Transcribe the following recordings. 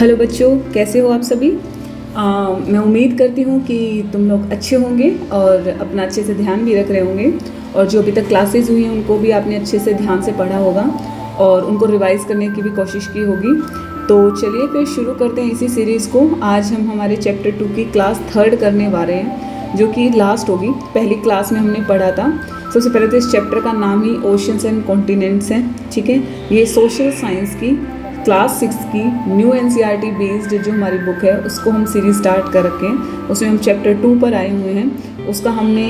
Hello बच्चों, कैसे हो आप सभी। मैं उम्मीद करती हूँ कि तुम लोग अच्छे होंगे और अपना अच्छे से ध्यान भी रख रहे होंगे। और जो अभी तक क्लासेस हुई हैं उनको भी आपने अच्छे से ध्यान से पढ़ा होगा और उनको रिवाइज़ करने की भी कोशिश की होगी। तो चलिए फिर शुरू करते हैं इसी सीरीज़ को। आज हम हमारे चैप्टर 2 की क्लास 3 करने वाले हैं, जो कि लास्ट होगी। पहली क्लास में हमने पढ़ा था। सबसे पहले तो इस चैप्टर का नाम ही ओशंस एंड कॉन्टिनेंट्स है, ठीक है। ये सोशल साइंस की क्लास 6 की न्यू एनसीईआरटी बेस्ड जो हमारी बुक है उसको हम सीरीज स्टार्ट कर रखे हैं। उसमें हम चैप्टर 2 पर आए हुए हैं। उसका हमने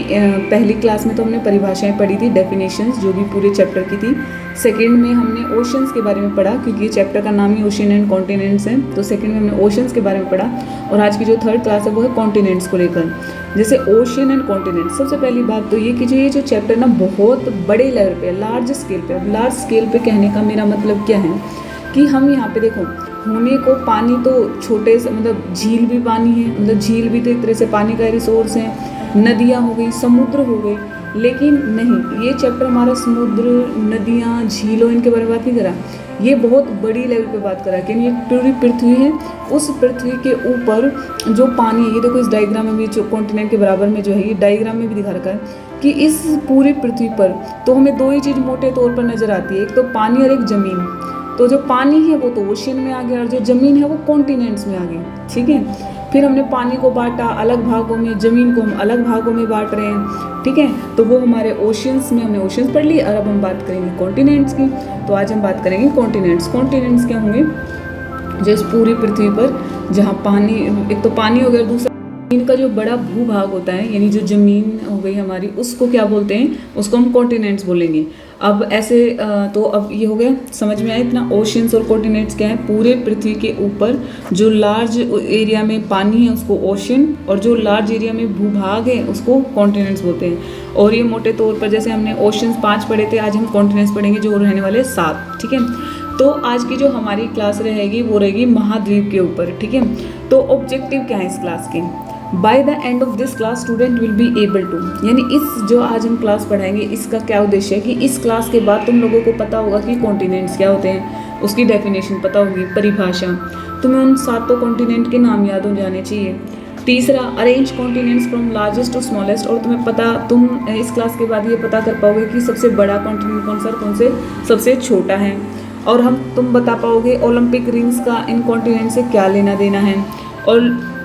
पहली क्लास में तो हमने परिभाषाएं पढ़ी थी, डेफिनेशंस, जो भी पूरे चैप्टर की थी। सेकंड में हमने ओशंस के बारे में पढ़ा, क्योंकि ये चैप्टर का नाम ही ओशन एंड कॉन्टिनेंट्स है। तो सेकंड में हमने ओशंस के बारे में पढ़ा और आज की जो थर्ड क्लास है वो है कॉन्टिनेंट्स को लेकर। जैसे ओशन एंड कॉन्टिनेंट्स, सबसे पहली बात तो ये कि ये जो चैप्टर ना बहुत बड़े लेवल पे, लार्ज स्केल पे, लार्ज स्केल पे कहने का मेरा मतलब क्या है कि हम यहाँ पे देखो, होने को पानी तो छोटे से, मतलब झील भी पानी है, मतलब झील भी तो एक तरह से पानी का रिसोर्स है। नदियाँ हो गई, समुद्र हो गए, लेकिन नहीं, ये चैप्टर हमारा समुद्र, नदियाँ, झीलों इनके बारे में बात नहीं करा। ये बहुत बड़ी लेवल पे बात करा कि ये पूरी पृथ्वी है, उस पृथ्वी के ऊपर जो पानी है। ये देखो इस डायग्राम में भी, जो कॉन्टिनेंट के बराबर में जो है, ये डायग्राम में भी दिखा रखा है कि इस पूरी पृथ्वी पर तो हमें दो ही चीज़ मोटे तौर पर नज़र आती है, एक तो पानी और एक ज़मीन। तो जो पानी है वो तो ओशन में आ गया और जो ज़मीन है वो कॉन्टिनेंट्स में आ गई, ठीक है। फिर हमने पानी को बांटा अलग भागों में, ज़मीन को हम अलग भागों में बांट रहे हैं, ठीक है। तो वो हमारे ओशंस में हमने ओशंस पढ़ ली और अब हम बात करेंगे कॉन्टिनेंट्स की। तो आज हम बात करेंगे कॉन्टिनेंट्स। कॉन्टिनेंट्स क्या होंगे? जो इस पूरी पृथ्वी पर जहाँ पानी, एक तो पानी हो गया, दूसरा इनका जो बड़ा भूभाग होता है, यानी जो ज़मीन हो गई हमारी, उसको क्या बोलते हैं? उसको हम कॉन्टिनेंट्स बोलेंगे। अब ऐसे तो अब ये हो गया, समझ में आया इतना। ओशंस और कॉन्टिनेंट्स क्या है? पूरे पृथ्वी के ऊपर जो लार्ज एरिया में पानी है उसको ओशन, और जो लार्ज एरिया में भूभाग है उसको कॉन्टिनेंट्स बोलते हैं। और ये मोटे तौर पर, जैसे हमने ओशंस 5 पढ़े थे, आज हम कॉन्टिनेंट्स पढ़ेंगे जो रहने वाले 7, ठीक है। तो आज की जो हमारी क्लास रहेगी वो रहेगी महाद्वीप के ऊपर, ठीक है। तो ऑब्जेक्टिव क्या है इस क्लास के? By the end of this class student will be able to, यानी इस जो आज हम क्लास पढ़ाएंगे इसका क्या उद्देश्य है कि इस क्लास के बाद तुम लोगों को पता होगा कि कॉन्टिनेंट्स क्या होते हैं, उसकी डेफिनेशन पता होगी, परिभाषा, तुम्हें उन 7 कॉन्टिनेंट के नाम याद हो जाने चाहिए। तीसरा, arrange continents from largest to smallest, और तुम्हें पता, तुम इस क्लास के बाद ये पता कर पाओगे कि सबसे बड़ा कॉन्टिनेंट कौन सा, कौन से सबसे छोटा है। और तुम बता पाओगे ओलंपिक रिंग्स का इन कॉन्टिनेंट से क्या लेना देना है। और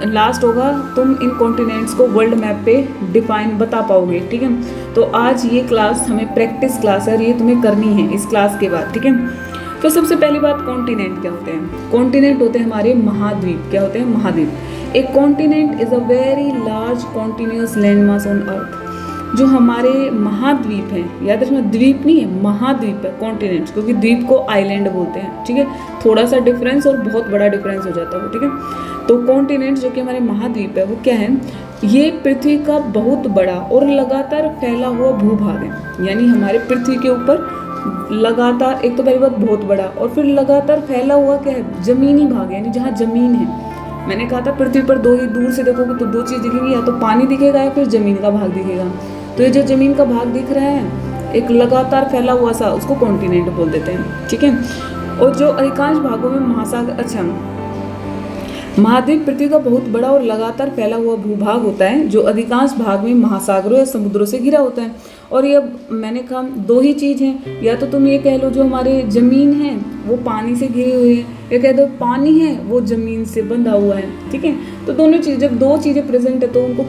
लास्ट होगा, तुम इन कॉन्टिनेंट्स को वर्ल्ड मैप पे डिफाइन बता पाओगे, ठीक है। तो आज ये क्लास हमें प्रैक्टिस क्लास है और ये तुम्हें करनी है इस क्लास के बाद, ठीक है। तो सबसे पहली बात, कॉन्टिनेंट क्या होते हैं? कॉन्टिनेंट होते हैं हमारे महाद्वीप। क्या होते हैं? महाद्वीप। एक continent is a very large continuous land mass on earth. जो हमारे महाद्वीप हैं, याद रखना, द्वीप नहीं है, महाद्वीप है कॉन्टिनेंट्स, क्योंकि द्वीप को आइलैंड बोलते हैं, ठीक है। थोड़ा सा डिफरेंस और बहुत बड़ा डिफरेंस हो जाता है, ठीक है। तो कॉन्टिनेंट्स जो कि हमारे महाद्वीप है वो क्या है? ये पृथ्वी का बहुत बड़ा और लगातार फैला हुआ भूभाग है। यानी हमारे पृथ्वी के ऊपर लगातार, एक तो पहली बात बहुत बड़ा, और फिर लगातार फैला हुआ क्या है? जमीनी भाग, यानी जहाँ जमीन है। मैंने कहा था पृथ्वी पर दो ही, दूर से देखोगे तो दो चीज़ दिखेंगी, या तो पानी दिखेगा या फिर ज़मीन का भाग दिखेगा। तो ये जो ज़मीन का भाग दिख रहा है एक लगातार फैला हुआ सा, उसको कॉन्टिनेंट बोल देते हैं, ठीक है। और जो अधिकांश भागों में महासागर, अच्छा, महाद्वीप पृथ्वी का बहुत बड़ा और लगातार फैला हुआ भूभाग होता है, जो अधिकांश भाग में महासागरों या समुद्रों से घिरा होता है। और ये, मैंने कहा, दो ही चीज़ हैं, या तो तुम ये कह लो जो हमारे ज़मीन है वो पानी से घिरी हुई है, या कह दो पानी है वो ज़मीन से बंधा हुआ है, ठीक है। तो दोनों चीज़, जब दो चीज़ें प्रेजेंट है तो उनको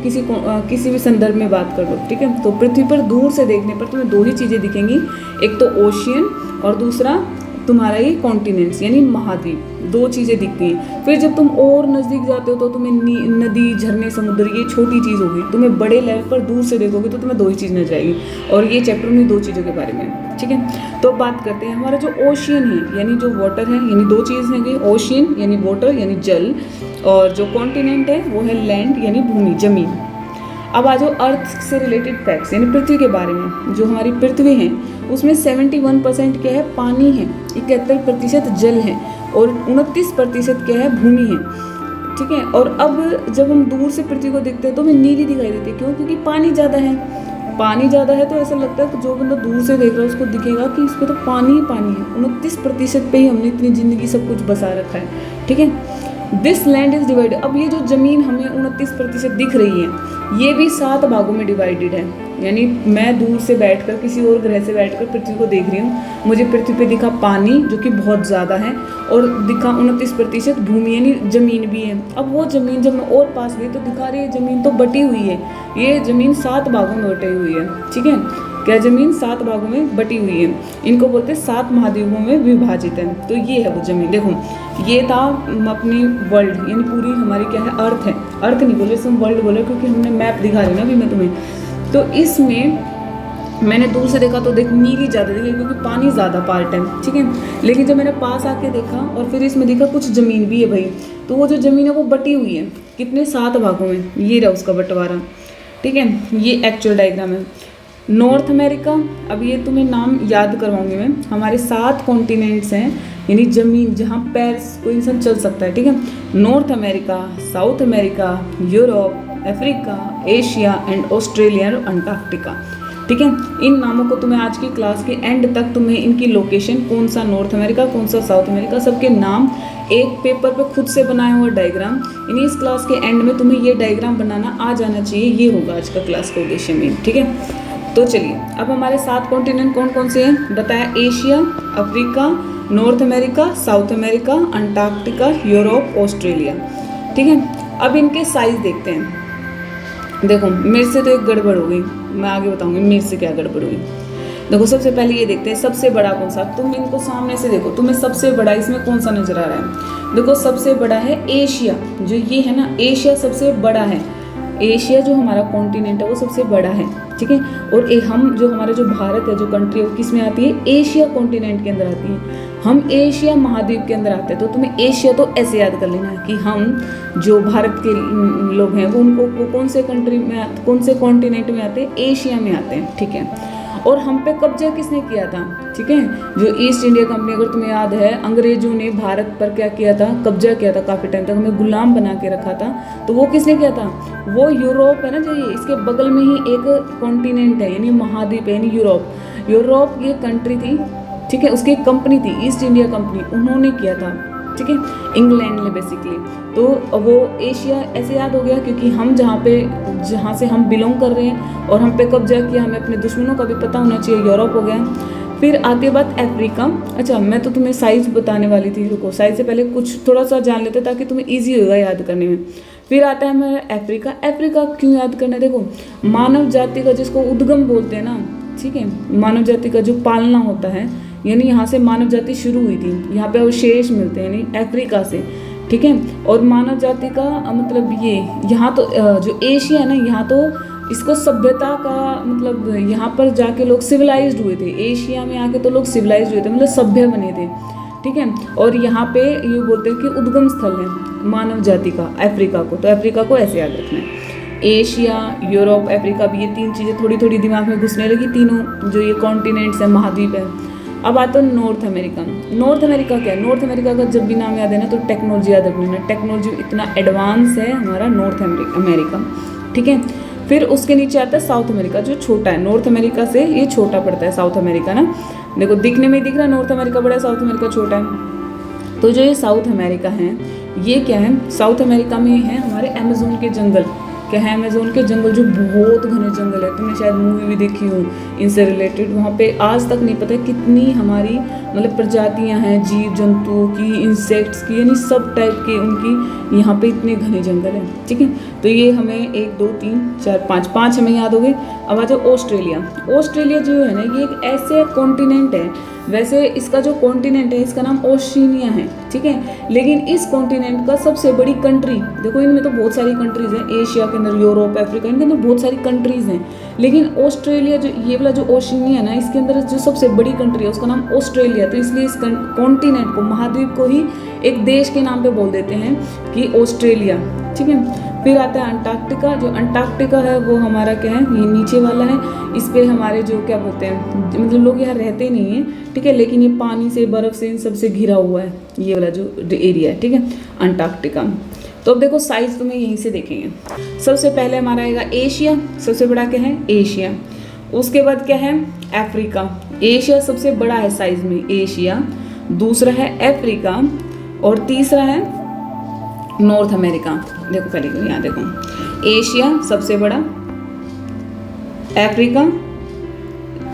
किसी भी संदर्भ में बात कर लो, ठीक है। तो पृथ्वी पर दूर से देखने पर तुम्हें दो ही चीज़ें दिखेंगी, एक तो ओशियन और दूसरा तुम्हारा ये कॉन्टिनेंट्स यानी महाद्वीप, दो चीज़ें दिखती हैं। फिर जब तुम और नज़दीक जाते हो तो तुम्हें नदी, झरने, समुद्र, ये छोटी चीज़ होगी। तुम्हें बड़े लेवल पर दूर से देखोगे तो तुम्हें दो ही चीज़ नजर आएगी, और ये चैप्टर में दो चीज़ों के बारे में, ठीक है। तो बात करते हैं हमारा जो ओशियन है, यानी जो वाटर है, यानी दो चीज़ है, ओशियन यानी वाटर यानी जल, और जो कॉन्टिनेंट है वो है लैंड यानी भूमि, जमीन। अब आ जाओ अर्थ से रिलेटेड फैक्ट्स, यानी पृथ्वी के बारे में। जो हमारी पृथ्वी है उसमें 71% क्या है? पानी है, 71% जल है, और 29% क्या है? भूमि है, ठीक है। और अब जब हम दूर से पृथ्वी को देखते हैं तो हमें नीली दिखाई देती है, क्यों? क्योंकि पानी ज़्यादा है, पानी ज़्यादा है तो ऐसा लगता है कि जो बंदा दूर से देख रहा है उसको दिखेगा कि इस पे तो पानी ही पानी है। 29% पे ही हमने इतनी ज़िंदगी सब कुछ बसा रखा है, ठीक है। दिस लैंड इज़ डिवाइडेड, अब ये जो ज़मीन हमें 29% दिख रही है ये भी 7 भागों में डिवाइडेड है। यानी मैं दूर से बैठकर किसी और ग्रह से बैठकर पृथ्वी को देख रही हूँ, मुझे पृथ्वी पे दिखा पानी जो कि बहुत ज़्यादा है और दिखा 29% भूमि यानी ज़मीन भी है। अब वो ज़मीन जब मैं और पास गई तो दिखा रही है ज़मीन तो बटी हुई है, ये ज़मीन 7 भागों में बटी हुई है, ठीक है। क्या ज़मीन 7 भागों में बटी हुई है, इनको बोलते हैं 7 महाद्वीपों में विभाजित है। तो ये है वो ज़मीन। देखो ये था अपनी वर्ल्ड यानी पूरी हमारी क्या है अर्थ है, अर्थ नहीं बोले हम वर्ल्ड बोले क्योंकि हमने मैप दिखा रही ना अभी मैं तुम्हें। तो इसमें मैंने दूर से देखा तो देख नीली ज़्यादा दिखी क्योंकि पानी ज़्यादा पार्ट है, ठीक है। लेकिन जब मैंने पास आके देखा और फिर इसमें देखा कुछ ज़मीन भी है भाई, तो वो जो ज़मीन है वो बटी हुई है कितने 7 भागों में, ये रहा उसका बंटवारा, ठीक है। ये एक्चुअल डायग्राम है। नॉर्थ अमेरिका, अब ये तुम्हें नाम याद करवाऊंगी मैं, हमारे 7 कॉन्टिनेंट्स हैं यानी ज़मीन जहाँ पैर कोई इंसान चल सकता है, ठीक है। North America, south America, Europe, Africa, Asia and Australia और अंटार्कटिका, ठीक है। इन नामों को तुम्हें आज की क्लास के एंड तक तुम्हें इनकी लोकेशन, कौन सा नॉर्थ अमेरिका कौन सा साउथ अमेरिका, सबके नाम एक पेपर पे खुद से बनाया हुआ डायग्राम, यानी इस क्लास के एंड में तुम्हें ये डायग्राम बनाना आ जाना चाहिए, ये होगा आज का क्लास का उद्देश्य में, ठीक है। तो चलिए अब हमारे 7 कॉन्टिनेंट कौन कौन से हैं बताया, Asia, Africa, north America, south America, Antarctica, Europe, Australia, ठीक है। अब इनके साइज देखते हैं। देखो मेरे से तो एक गड़बड़ हो गई, मैं आगे बताऊंगी मेरे से क्या गड़बड़ हुई। देखो सबसे पहले ये देखते हैं सबसे बड़ा कौन सा, तुम इनको सामने से देखो तुम्हें सबसे बड़ा इसमें कौन सा नजर आ रहा है। देखो सबसे बड़ा है एशिया, जो ये है ना एशिया सबसे बड़ा है, एशिया जो हमारा कॉन्टिनेंट है वो सबसे बड़ा है, ठीक है। और हम जो हमारा जो भारत है जो कंट्री है वो किस में आती है, एशिया कॉन्टिनेंट के अंदर आती है, हम एशिया महाद्वीप के अंदर आते हैं। तो तुम्हें एशिया तो ऐसे याद कर लेना कि हम जो भारत के लोग हैं वो उनको कौन से कंट्री में कौन से कॉन्टिनेंट में आते हैं, एशिया में आते हैं, ठीक है। और हम पे कब्जा किसने किया था, ठीक है, जो ईस्ट इंडिया कंपनी, अगर तुम्हें याद है अंग्रेजों ने भारत पर क्या किया था, कब्जा किया था, काफ़ी टाइम तक हमें गुलाम बना के रखा था। तो वो किसने किया था, वो यूरोप है ना, जो ये इसके बगल में ही एक कॉन्टिनेंट है यानी महाद्वीप है यानी यूरोप, यूरोप ये कंट्री थी, ठीक है, उसकी एक कंपनी थी ईस्ट इंडिया कंपनी, उन्होंने किया था, ठीक है, इंग्लैंड ने बेसिकली। तो वो एशिया ऐसे याद हो गया क्योंकि हम जहाँ से हम बिलोंग कर रहे हैं और हम पे कब्जा किया, हमें अपने दुश्मनों का भी पता होना चाहिए, यूरोप हो गया। फिर आते बात अफ्रीका। अच्छा मैं तो तुम्हें साइज बताने वाली थी, रुको साइज से पहले कुछ थोड़ा सा जान लेते ताकि तुम्हें ईजी होगा याद करने में। फिर आता है हमारा अफ्रीका। अफ्रीका क्यों याद करना है, देखो मानव जाति का जिसको उद्गम बोलते हैं ना, ठीक है, मानव जाति का जो पालना होता है यानी यहाँ से मानव जाति शुरू हुई थी, यहाँ पे अवशेष मिलते हैं यानी अफ्रीका से, ठीक है। और मानव जाति का मतलब ये यहाँ तो जो एशिया है ना, यहाँ तो इसको सभ्यता का मतलब यहाँ पर जाके लोग सिविलाइज्ड हुए थे, एशिया में आके तो लोग सिविलाइज्ड हुए थे मतलब सभ्य बने थे, ठीक है। और यहाँ पे ये बोलते हैं कि उद्गम स्थल है मानव जाति का अफ्रीका को, तो अफ्रीका को ऐसे याद रखना है। एशिया, यूरोप, अफ्रीका भी, ये 3 चीज़ें थोड़ी थोड़ी दिमाग में घुसने लगी, तीनों जो ये कॉन्टिनेंट्स हैं महाद्वीप है। अब आता है नॉर्थ अमेरिका। नॉर्थ अमेरिका क्या है, नॉर्थ अमेरिका का जब भी नाम याद है ना तो टेक्नोलॉजी याद रखना, टेक्नोलॉजी इतना एडवांस है हमारा नॉर्थ अमेरिका, ठीक है। फिर उसके नीचे आता है साउथ अमेरिका जो छोटा है, नॉर्थ अमेरिका से ये छोटा पड़ता है साउथ अमेरिका ना, देखो दिखने में ही दिख रहा है नॉर्थ अमेरिका बड़ा है, साउथ अमेरिका छोटा है। तो जो ये साउथ अमेरिका है ये क्या है, साउथ अमेरिका में है हमारे अमेजोन के जंगल, क्या है अमेजोन के जंगल जो बहुत घने जंगल है, तुमने शायद मूवी भी देखी हो इनसे रिलेटेड, वहाँ पे आज तक नहीं पता कितनी हमारी मतलब प्रजातियाँ हैं जीव जंतुओं की, इंसेक्ट्स की, यानी सब टाइप के उनकी यहाँ पे इतने घने जंगल हैं, ठीक है। तो ये हमें 1 2 3 4 5 हमें याद हो गए। अब आ जाओ ऑस्ट्रेलिया। ऑस्ट्रेलिया जो है ना ये एक ऐसे कॉन्टिनेंट है, वैसे इसका जो कॉन्टिनेंट है इसका नाम ओशिनिया है, ठीक है, लेकिन इस कॉन्टिनेंट का सबसे बड़ी कंट्री, देखो इनमें तो बहुत सारी कंट्रीज हैं, एशिया के अंदर, यूरोप, अफ्रीका, इनके अंदर बहुत सारी कंट्रीज हैं, लेकिन ऑस्ट्रेलिया जो ये वाला जो ओशिनिया है ना इसके अंदर जो सबसे बड़ी कंट्री है उसका नाम ऑस्ट्रेलिया, तो इसलिए इस कॉन्टिनेंट को, महाद्वीप को ही एक देश के नाम पे बोल देते हैं कि ऑस्ट्रेलिया, ठीक है। फिर आता है अंटार्कटिका। जो अंटार्कटिका है वो हमारा क्या है, ये नीचे वाला है, इस पे हमारे जो क्या बोलते हैं मतलब लोग यहाँ रहते नहीं हैं, ठीक है, लेकिन ये पानी से, बर्फ़ से, इन सबसे घिरा हुआ है ये वाला जो एरिया है, ठीक है, अंटार्कटिका। तो अब देखो साइज तुम्हें यहीं से देखेंगे। सबसे पहले हमारा आएगा एशिया, सबसे बड़ा क्या है एशिया। उसके बाद क्या है, अफ्रीका। एशिया सबसे बड़ा है साइज में, एशिया। दूसरा है अफ्रीका और तीसरा है नॉर्थ अमेरिका। देखो पहले यहाँ देखो, एशिया सबसे बड़ा, अफ्रीका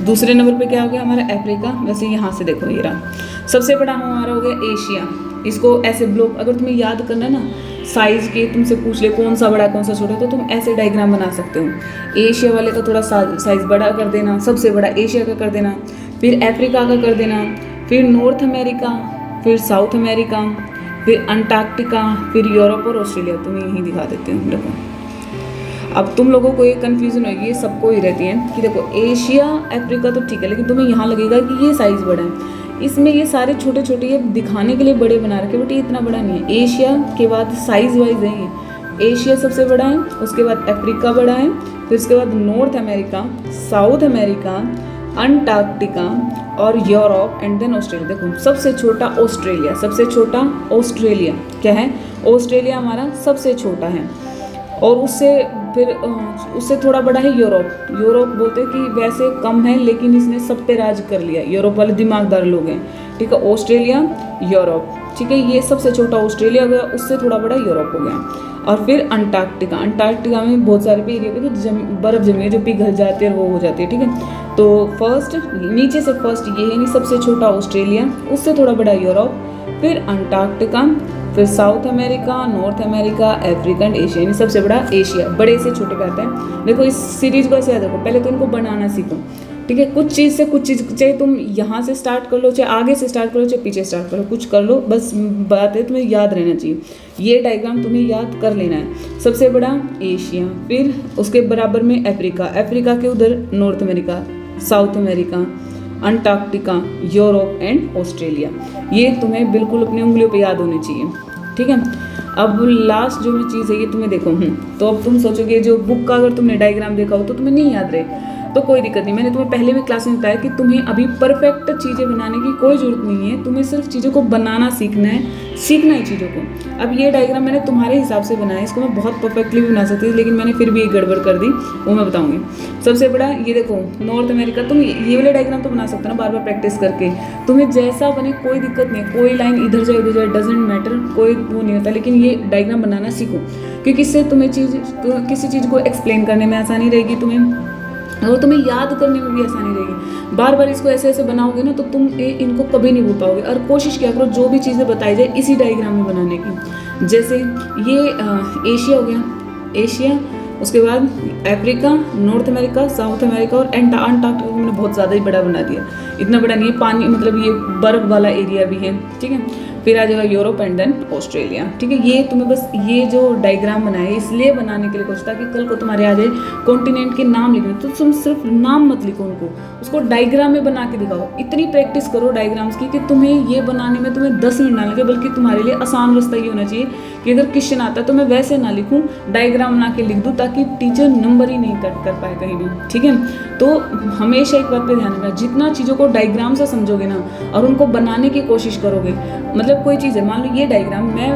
दूसरे नंबर पे क्या हो गया हमारा अफ्रीका। वैसे यहाँ से देखो ये रहा सबसे बड़ा हमारा हो गया एशिया। इसको ऐसे ब्लॉक, अगर तुम्हें याद करना ना साइज के, तुमसे पूछ ले कौन सा बड़ा कौन सा छोटा, तो तुम ऐसे डायग्राम बना सकते हो। एशिया वाले का थोड़ा साइज बड़ा कर देना, सबसे बड़ा एशिया का कर देना, फिर अफ्रीका का कर देना, फिर नॉर्थ अमेरिका, फिर साउथ अमेरिका, फिर अंटार्कटिका, फिर यूरोप और ऑस्ट्रेलिया। तुम्हें यही दिखा देती हूँ। देखो अब तुम लोगों को ये कन्फ्यूजन होगी, ये सबको ही रहती है कि देखो एशिया अफ्रीका तो ठीक है, लेकिन तुम्हें यहाँ लगेगा कि ये साइज़ बड़ा है। इसमें ये सारे छोटे छोटे ये दिखाने के लिए बड़े बना रखे, बट ये इतना बड़ा नहीं है। एशिया के बाद साइज वाइज है ये, एशिया सबसे बड़ा है, उसके बाद अफ्रीका बड़ा है, फिर उसके बाद north America, south America, Antarctica और यूरोप एंड देन ऑस्ट्रेलिया। देखो सबसे छोटा ऑस्ट्रेलिया, सबसे छोटा ऑस्ट्रेलिया क्या है, ऑस्ट्रेलिया हमारा सबसे छोटा है। और उससे थोड़ा बड़ा है यूरोप। यूरोप बोलते हैं कि वैसे कम है लेकिन इसने सब पे राज कर लिया, यूरोप वाले दिमागदार लोग हैं, ठीक है। ऑस्ट्रेलिया, यूरोप, ठीक है, ये सबसे छोटा ऑस्ट्रेलिया हो गया, उससे थोड़ा बड़ा यूरोप हो गया। और फिर अंटार्कटिका, अंटार्कटिका में बहुत सारे एरिया पे तो बर्फ जमी है जो पिघल जाती है और वो हो जाती है, ठीक है। तो फर्स्ट नीचे से फर्स्ट ये है, नहीं सबसे छोटा ऑस्ट्रेलिया, उससे थोड़ा बड़ा यूरोप, फिर अंटार्कटिका, फिर south America, north America, Africa and Asia, यानी सबसे बड़ा एशिया। बड़े से छोटे पे आता है। देखो इस सीरीज को ऐसे याद रखो, पहले तो इनको बनाना सीखो, ठीक है। कुछ चीज़ से कुछ चीज़, चाहे तुम यहाँ से स्टार्ट कर लो, चाहे आगे से स्टार्ट करो, चाहे पीछे स्टार्ट करो, कुछ कर लो, बस बात है तुम्हें याद रहना चाहिए। ये डायग्राम तुम्हें याद कर लेना है। सबसे बड़ा एशिया, फिर उसके बराबर में अफ्रीका, अफ्रीका के उधर north America, south America, Antarctica, Europe and Australia. ये तुम्हें बिल्कुल अपनी उंगलियों पे याद होनी चाहिए, ठीक है। अब लास्ट जो मैं चीज़ है ये तुम्हें देखो, तो अब तुम सोचोगे जो बुक का अगर तुमने डायग्राम देखा हो तो तुम्हें नहीं याद रहे, तो कोई दिक्कत नहीं। मैंने तुम्हें पहले भी क्लास में बताया कि तुम्हें अभी परफेक्ट चीज़ें बनाने की कोई ज़रूरत नहीं है, तुम्हें सिर्फ चीज़ों को बनाना सीखना है चीज़ों को। अब ये डायग्राम मैंने तुम्हारे हिसाब से बनाया, इसको मैं बहुत परफेक्टली भी बना सकती थी, लेकिन मैंने फिर भी एक गड़बड़ कर दी, वो मैं बताऊंगी। सबसे बड़ा ये देखो नॉर्थ अमेरिका, तुम ये वाले डायग्राम तो बना सकते हो ना बार बार प्रैक्टिस करके, तुम्हें जैसा बने कोई दिक्कत नहीं है, कोई लाइन इधर जाए उधर जाए डजेंट मैटर, कोई वो नहीं होता, लेकिन ये डायग्राम बनाना सीखो, क्योंकि इससे तुम्हें किसी चीज़ को एक्सप्लेन करने में आसानी रहेगी तुम्हें, और तुम्हें याद करने में भी आसानी रहेगी। बार बार इसको ऐसे ऐसे बनाओगे ना तो तुम इनको कभी नहीं भूल पाओगे। और कोशिश किया करो जो भी चीज़ें बताई जाए इसी डायग्राम में बनाने की। जैसे ये एशिया हो गया, एशिया, उसके बाद Africa, north America, south America और अंटार्कटिका को मैंने बहुत ज़्यादा ही बड़ा बना दिया, इतना बड़ा नहीं है, पानी मतलब ये बर्फ़ वाला एरिया भी है, ठीक है। फिर आ जाएगा यूरोप एंड देन ऑस्ट्रेलिया, ठीक है। ये तुम्हें बस ये जो डायग्राम बनाए इसलिए बनाने के लिए कुछ, ताकि कल को तुम्हारे आ जाए कॉन्टिनेंट के नाम लिखने, तो तुम सिर्फ नाम मत लिखो उनको, उसको डायग्राम में बना के दिखाओ। इतनी प्रैक्टिस करो डायग्राम्स की कि तुम्हें ये बनाने में तुम्हें 10 मिनट ना लगे, बल्कि तुम्हारे लिए आसान रास्ता ये होना चाहिए कि अगर क्वेश्चन आता है तो मैं वैसे ना लिखूँ, डायग्राम बना के लिख दूँ, ताकि टीचर नंबर ही नहीं कट कर पाए कहीं भी, ठीक है। तो हमेशा एक बात पे ध्यान रखना, जितना चीज़ों को डायग्राम से समझोगे ना और उनको बनाने की कोशिश करोगे, मतलब कोई चीज़ है, मान लो ये डायग्राम, मैं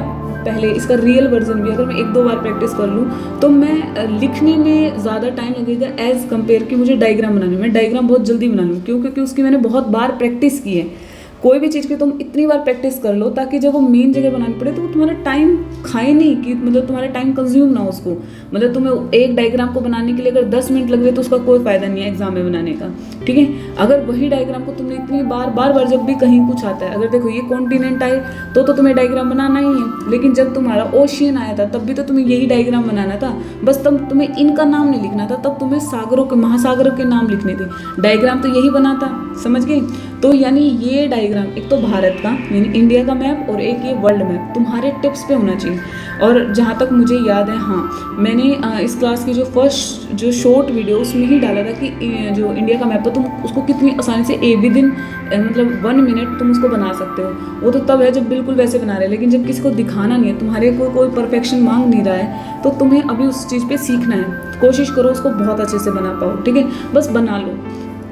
पहले इसका रियल वर्जन भी अगर मैं 1-2 बार प्रैक्टिस कर लूँ तो मैं लिखने में ज़्यादा टाइम लगेगा एज़ कम्पेयर कि मुझे डायग्राम बनाने में। मैं डायग्राम बहुत जल्दी बना लूँ, क्यों? क्योंकि उसकी मैंने बहुत बार प्रैक्टिस की है। कोई भी चीज़ की तुम इतनी बार प्रैक्टिस कर लो ताकि जब वो मेन जगह बनानी पड़े तो वो तुम्हारा टाइम खाए नहीं, कि मतलब तुम्हारा टाइम कंज्यूम ना हो उसको। मतलब तुम्हें एक डायग्राम को बनाने के लिए अगर 10 मिनट लग रहे तो उसका कोई फ़ायदा नहीं है एग्जाम में बनाने का, ठीक है। अगर वही डायग्राम को तुमने इतनी बार जब भी कहीं कुछ आता है, अगर देखो ये कॉन्टिनेंट आए तो तुम्हें डायग्राम बनाना ही है, लेकिन जब तुम्हारा ओशियन आया था तब भी तो तुम्हें यही डायग्राम बनाना था, बस तब तुम्हें इनका नाम नहीं लिखना था, तब तुम्हें सागरों के, महासागरों के नाम लिखने थे। डायग्राम तो यही बना था, समझ गए। तो यानी ये डायग्राम एक तो भारत का यानी इंडिया का मैप और एक ये वर्ल्ड मैप तुम्हारे टिप्स पे होना चाहिए। और जहाँ तक मुझे याद है, हाँ मैंने इस क्लास की जो फर्स्ट जो शॉर्ट वीडियो उसमें ही डाला था कि जो इंडिया का मैप है तुम उसको कितनी आसानी से विदिन मतलब 1 मिनट तुम उसको बना सकते हो। वो तो तब है जब बिल्कुल वैसे बना रहे हैं, लेकिन जब किसी को दिखाना नहीं है, तुम्हारे कोई परफेक्शन मांग नहीं रहा है, तो तुम्हें अभी उस चीज़ पे सीखना है। कोशिश करो उसको बहुत अच्छे से बना पाओ, ठीक है। बस बना लो,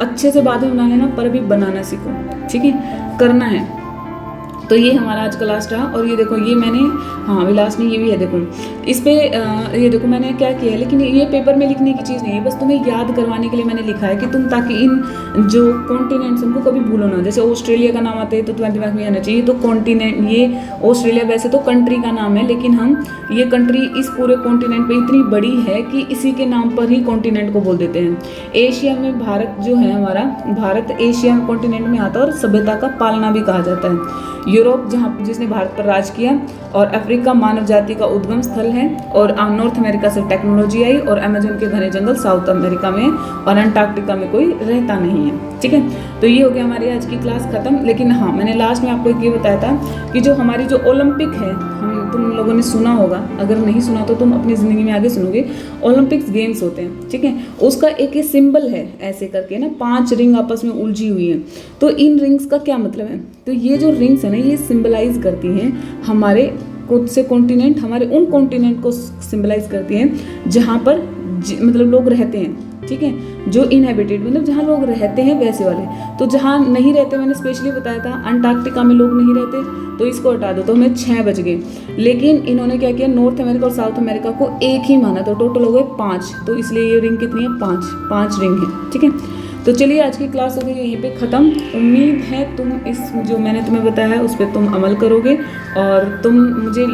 अच्छे से बाद में बना लेना, पर अभी बनाना सीखो, ठीक है, करना है। तो ये हमारा आज का लास्ट रहा। और ये देखो ये मैंने, हाँ अभी लास्ट में ये भी है, देखो इस पे ये देखो मैंने क्या किया है, लेकिन ये पेपर में लिखने की चीज़ नहीं है, बस तुम्हें याद करवाने के लिए मैंने लिखा है कि तुम ताकि इन जो कॉन्टिनेंट्स उनको कभी भूलो ना। जैसे ऑस्ट्रेलिया का नाम आता है तो तुम्हारे दिमाग में आना चाहिए, तो कॉन्टिनेंट, ये ऑस्ट्रेलिया वैसे तो कंट्री का नाम है, लेकिन हम ये कंट्री इस पूरे कॉन्टिनेंट पे इतनी बड़ी है कि इसी के नाम पर ही कॉन्टिनेंट को बोल देते हैं। एशिया में भारत जो है हमारा, भारत एशिया कॉन्टिनेंट में आता है और सभ्यता का पालना भी कहा जाता है। यूरोप जहाँ जिसने भारत पर राज किया, और अफ्रीका मानव जाति का उद्गम स्थल है, और नॉर्थ अमेरिका से टेक्नोलॉजी आई, और अमेजन के घने जंगल साउथ अमेरिका में, और अंटार्कटिका में कोई रहता नहीं है। ठीक है, तो ये हो गया हमारी आज की क्लास खत्म। लेकिन हाँ, मैंने लास्ट में आपको ये बताया था कि जो हमारी जो ओलंपिक है, तुम लोगों ने सुना होगा, अगर नहीं सुना तो तुम अपनी ज़िंदगी में आगे सुनोगे, ओलंपिक्स गेम्स होते हैं। ठीक है, उसका एक ये सिंबल है ऐसे करके ना, 5 रिंग आपस में उलझी हुई है। तो इन रिंग्स का क्या मतलब है? तो ये जो रिंग्स है ना, ये सिंबलाइज करती हैं हमारे खुद से कॉन्टिनेंट, हमारे उन कॉन्टिनेंट को सिंबलाइज करती हैं जहाँ पर मतलब लोग रहते हैं। ठीक है, जो इनहेबिटेड मतलब जहाँ लोग रहते हैं वैसे वाले। तो जहाँ नहीं रहते, मैंने स्पेशली बताया था अंटार्कटिका में लोग नहीं रहते, तो इसको हटा दो, तो हमें 6 बच गए। लेकिन इन्होंने क्या किया, नॉर्थ अमेरिका और साउथ अमेरिका को एक ही माना, तो टोटल हो गए 5। तो इसलिए ये रिंग कितनी है? 5 रिंग है। ठीक है, तो चलिए आज की क्लास हो गई यहीं पे ख़त्म। उम्मीद है तुम इस जो मैंने तुम्हें बताया है उस पर तुम अमल करोगे, और तुम मुझे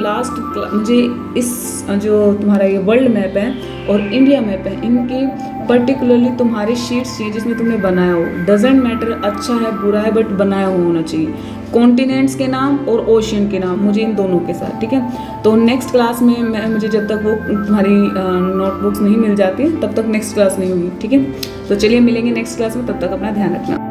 इस जो तुम्हारा ये वर्ल्ड मैप है और इंडिया मैप है, इनके पर्टिकुलरली तुम्हारे शीट्स चाहिए जिसमें तुमने बनाया हो। डजेंट मैटर अच्छा है बुरा है, बट बनाया हुआ होना चाहिए। कॉन्टिनेंट्स के नाम और ओशियन के नाम, मुझे इन दोनों के साथ। ठीक है, तो नेक्स्ट क्लास में मुझे जब तक वो तुम्हारी नोटबुक्स नहीं मिल जाती तब तक नेक्स्ट क्लास नहीं होगी। ठीक है, तो चलिए मिलेंगे नेक्स्ट क्लास में, तब तक अपना ध्यान रखना।